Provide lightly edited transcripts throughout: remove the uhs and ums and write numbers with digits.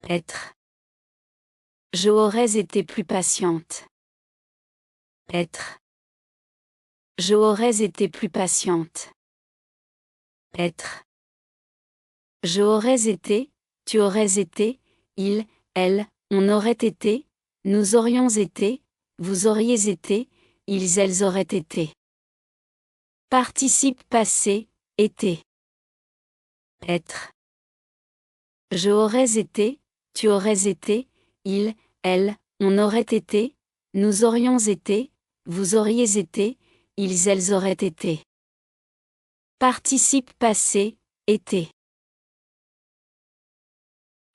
Être. Je aurais été plus patiente. Être. Je aurais été plus patiente. Être. Je aurais été, tu aurais été, il, elle, on aurait été, nous aurions été, vous auriez été, ils, elles auraient été. Participe passé, été. Être. Je aurais été, tu aurais été, il, elle, on aurait été, nous aurions été, vous auriez été, ils, elles auraient été. Participe passé, été.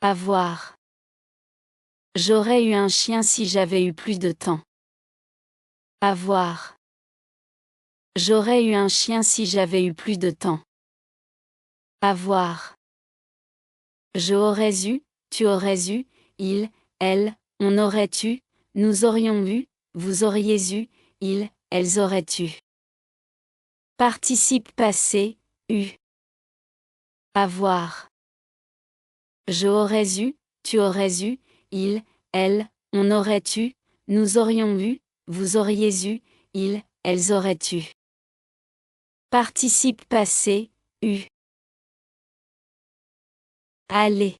Avoir. J'aurais eu un chien si j'avais eu plus de temps. Avoir. J'aurais eu un chien si j'avais eu plus de temps. Avoir. Je aurais eu, tu aurais eu, il, elle, on aurait eu, nous aurions eu, vous auriez eu, ils, elles auraient eu. Participe passé, eu. Avoir. Je aurais eu, tu aurais eu, il, elle, on aurait eu, nous aurions eu, vous auriez eu, ils, elles auraient eu. Participe passé, eu. Aller.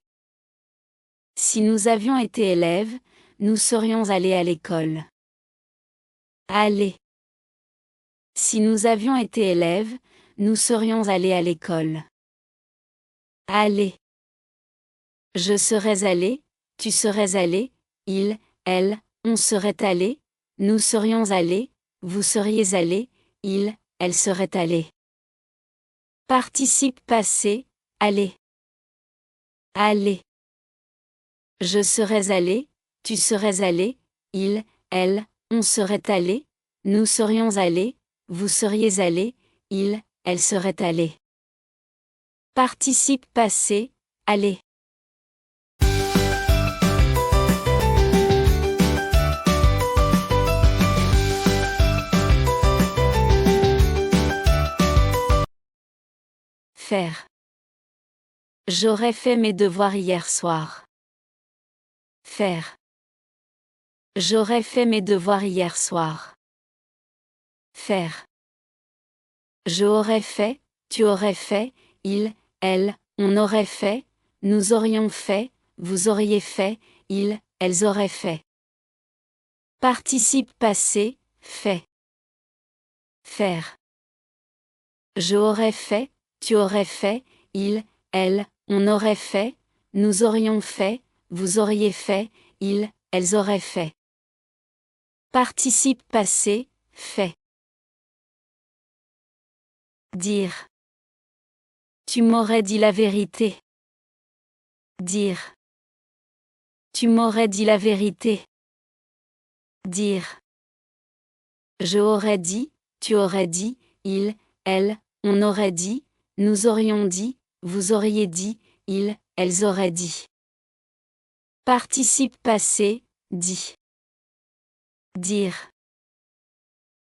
Si nous avions été élèves, nous serions allés à l'école. Aller. Si nous avions été élèves, nous serions allés à l'école. Aller. Je serais allé, tu serais allé, il, elle, on serait allé, nous serions allés, vous seriez allés, il, elle serait allé. Participe passé, aller. Aller. Je serais allé, tu serais allé, il, elle, on serait allé, nous serions allés, vous seriez allés, il, elle serait allé. Participe passé, aller. Faire. J'aurais fait mes devoirs hier soir. Faire. J'aurais fait mes devoirs hier soir. Faire. Je aurais fait, tu aurais fait, il, elle, on aurait fait, nous aurions fait, vous auriez fait, ils, elles auraient fait. Participe passé, fait. Faire. Je aurais fait, tu aurais fait, il, elle, on aurait fait, nous aurions fait, vous auriez fait, ils, elles auraient fait. Participe passé, fait. Dire. Tu m'aurais dit la vérité. Dire. Tu m'aurais dit la vérité. Dire. Je aurais dit, tu aurais dit, il, elle, on aurait dit, nous aurions dit, vous auriez dit, ils, elles auraient dit. Participe passé, dit. Dire.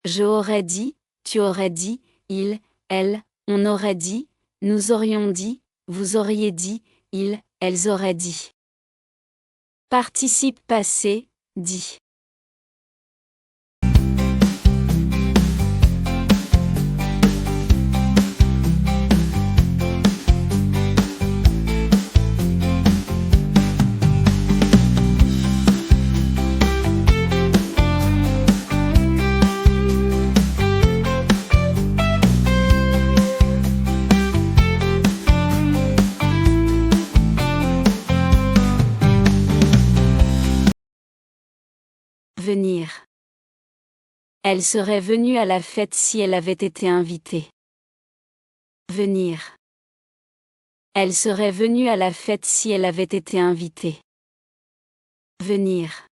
Je aurais dit, tu aurais dit, il, elle, on aurait dit, nous aurions dit, vous auriez dit, ils, elles auraient dit. Participe passé, dit. Venir. Elle serait venue à la fête si elle avait été invitée. Venir. Elle serait venue à la fête si elle avait été invitée. Venir.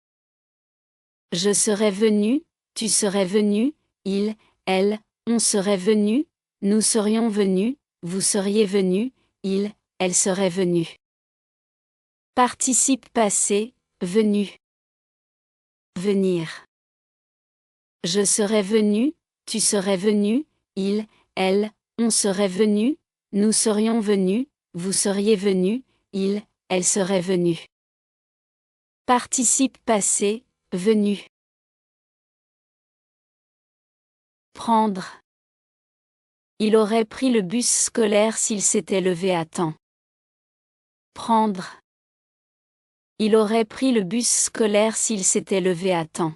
Je serais venu, tu serais venu, il, elle, on serait venu, nous serions venus, vous seriez venus, il, elle serait venue. Participe passé, venu. Venir. Je serais venu, tu serais venu, il, elle, on serait venu, nous serions venus, vous seriez venus, il, elle serait venue. Participe passé, venu. Prendre. Il aurait pris le bus scolaire s'il s'était levé à temps. Prendre. Il aurait pris le bus scolaire s'il s'était levé à temps.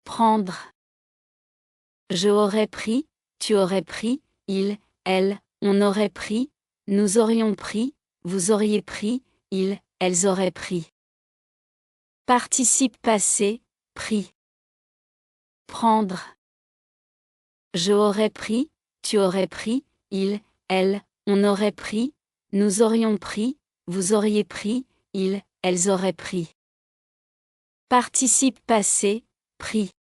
Prendre. Je aurais pris, tu aurais pris, il, elle, on aurait pris, nous aurions pris, vous auriez pris, ils, elles auraient pris. Participe passé, pris. Prendre. Je aurais pris, tu aurais pris, il, elle, on aurait pris, nous aurions pris, vous auriez pris, ils, elles auraient pris. Participe passé, pris.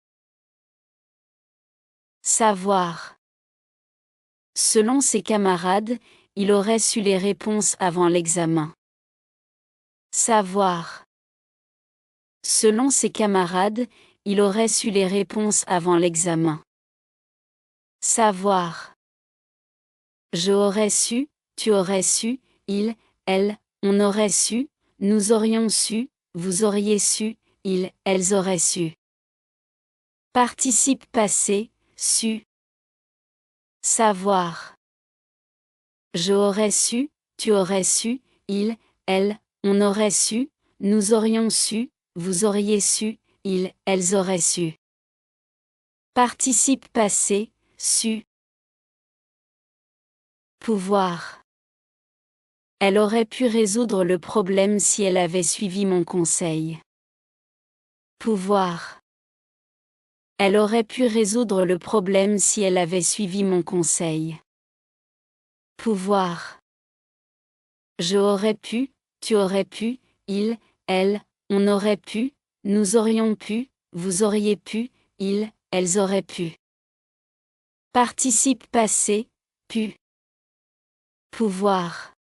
Savoir. Selon ses camarades, il aurait su les réponses avant l'examen. Savoir. Selon ses camarades, il aurait su les réponses avant l'examen. Savoir. Je aurais su, tu aurais su, il, elle, on aurait su, nous aurions su, vous auriez su, ils, elles auraient su. Participe passé, su. Savoir. Je aurais su, tu aurais su, il, elle, on aurait su, nous aurions su, vous auriez su, ils, elles auraient su. Participe passé, su. Pouvoir. Elle aurait pu résoudre le problème si elle avait suivi mon conseil. Pouvoir. Elle aurait pu résoudre le problème si elle avait suivi mon conseil. Pouvoir. Je aurais pu, tu aurais pu, il, elle, on aurait pu, nous aurions pu, vous auriez pu, ils, elles auraient pu. Participe passé, pu. Pouvoir.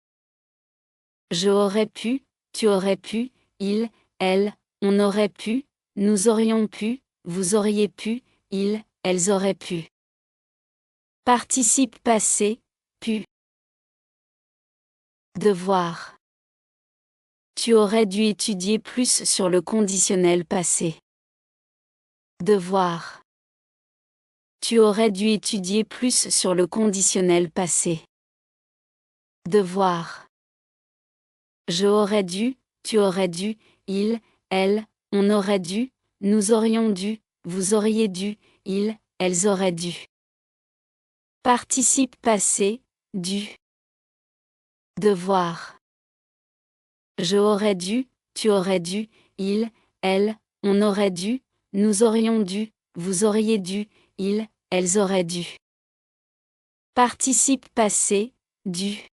Je aurais pu, tu aurais pu, il, elle, on aurait pu, nous aurions pu, vous auriez pu, ils, elles auraient pu. Participe passé, pu. Devoir. Tu aurais dû étudier plus sur le conditionnel passé. Devoir. Tu aurais dû étudier plus sur le conditionnel passé. Devoir. Je aurais dû, tu aurais dû, il, elle, on aurait dû, nous aurions dû, vous auriez dû, ils, elles auraient dû. Participe passé, dû. Devoir. Je aurais dû, tu aurais dû, il, elle, on aurait dû, nous aurions dû, vous auriez dû, ils, elles auraient dû. Participe passé, dû.